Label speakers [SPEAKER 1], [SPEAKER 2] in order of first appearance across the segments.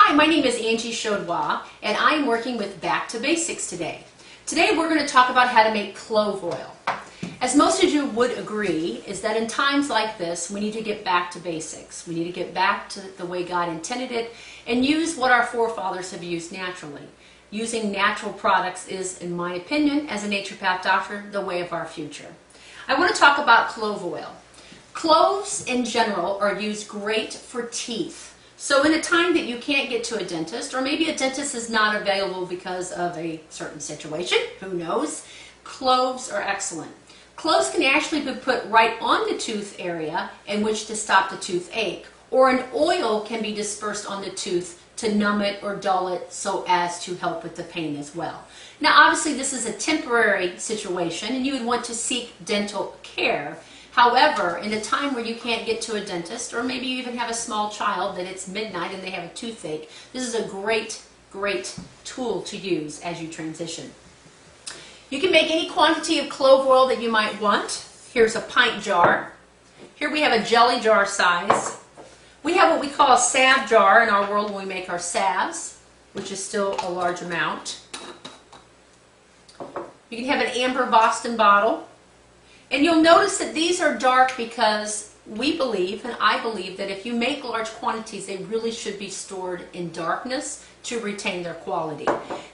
[SPEAKER 1] Hi, my name is Angie Chaudwa, and I'm working with Back to Basics today. Today we're going to talk about how to make clove oil. As most of you would agree, is that in times like this, we need to get back to basics. We need to get back to the way God intended it and use what our forefathers have used naturally. Using natural products is, in my opinion, as a naturopath doctor, the way of our future. I want to talk about clove oil. Cloves in general are used great for teeth. So in a time that you can't get to a dentist, or maybe a dentist is not available because of a certain situation, who knows, cloves are excellent. Cloves can actually be put right on the tooth area in which to stop the toothache, or an oil can be dispersed on the tooth to numb it or dull it so as to help with the pain as well. Now obviously this is a temporary situation and you would want to seek dental care. However, in a time where you can't get to a dentist, or maybe you even have a small child that it's midnight and they have a toothache, this is a great tool to use as you transition. You can make any quantity of clove oil that you might want. Here's a pint jar. Here we have a jelly jar size. We have what we call a salve jar in our world when we make our salves, which is still a large amount. You can have an amber Boston bottle. And you'll notice that these are dark because we believe, and I believe, that if you make large quantities, they really should be stored in darkness to retain their quality.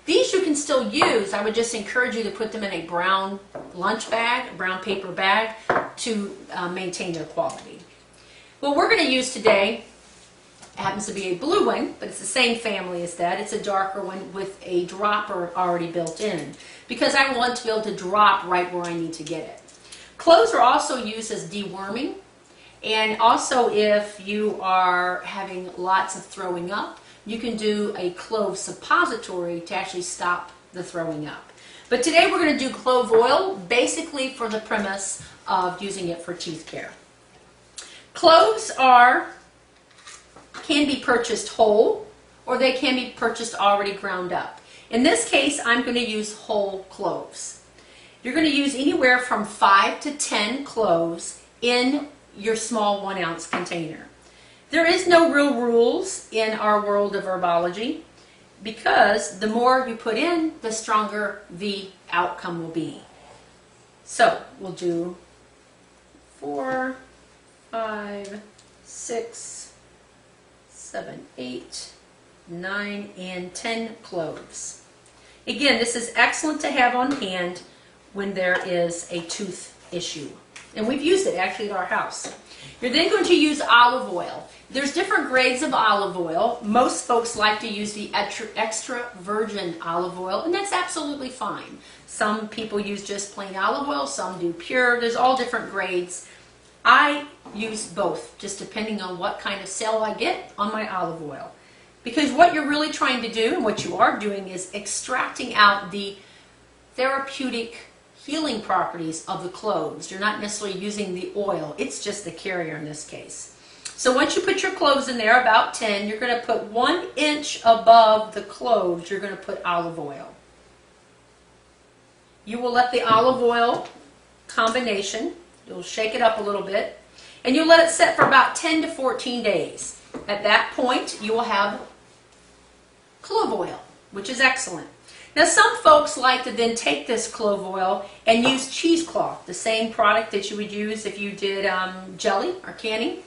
[SPEAKER 1] These you can still use. I would just encourage you to put them in a brown lunch bag, a brown paper bag, to maintain their quality. What we're going to use today happens to be a blue one, but it's the same family as that. It's a darker one with a dropper already built in, because I want to be able to drop right where I need to get it. Cloves are also used as deworming, and also if you are having lots of throwing up, you can do a clove suppository to actually stop the throwing up. But today we're going to do clove oil, basically for the premise of using it for teeth care. Cloves can be purchased whole, or they can be purchased already ground up. In this case, I'm going to use whole cloves. You're going to use anywhere from 5 to 10 cloves in your small 1 ounce container. There is no real rules in our world of herbology, because the more you put in, the stronger the outcome will be. So we'll do 4, 5, 6, 7, 8, 9, and 10 cloves. Again, this is excellent to have on hand when there is a tooth issue. And we've used it actually at our house. You're then going to use olive oil. There's different grades of olive oil. Most folks like to use the extra virgin olive oil, and that's absolutely fine. Some people use just plain olive oil, some do pure. There's all different grades. I use both, just depending on what kind of sale I get on my olive oil. Because what you're really trying to do, and what you are doing, is extracting out the therapeutic healing properties of the cloves. You're not necessarily using the oil, it's just the carrier in this case. So once you put your cloves in there, about 10, you're going to put 1 inch above the cloves, you're going to put olive oil. You will let the olive oil combination, you'll shake it up a little bit, and you'll let it set for about 10 to 14 days. At that point, you will have clove oil, which is excellent. Now some folks like to then take this clove oil and use cheesecloth, the same product that you would use if you did jelly or canning,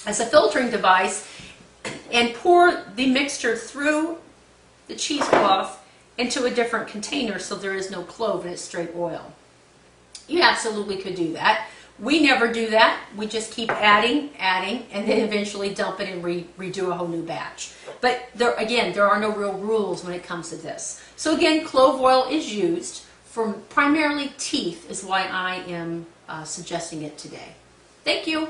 [SPEAKER 1] as a filtering device, and pour the mixture through the cheesecloth into a different container so there is no clove and it's straight oil. You absolutely could do that. We never do that. We just keep adding, and then eventually dump it and redo a whole new batch. But there are no real rules when it comes to this. So again, clove oil is used for primarily teeth, is why I am suggesting it today. Thank you.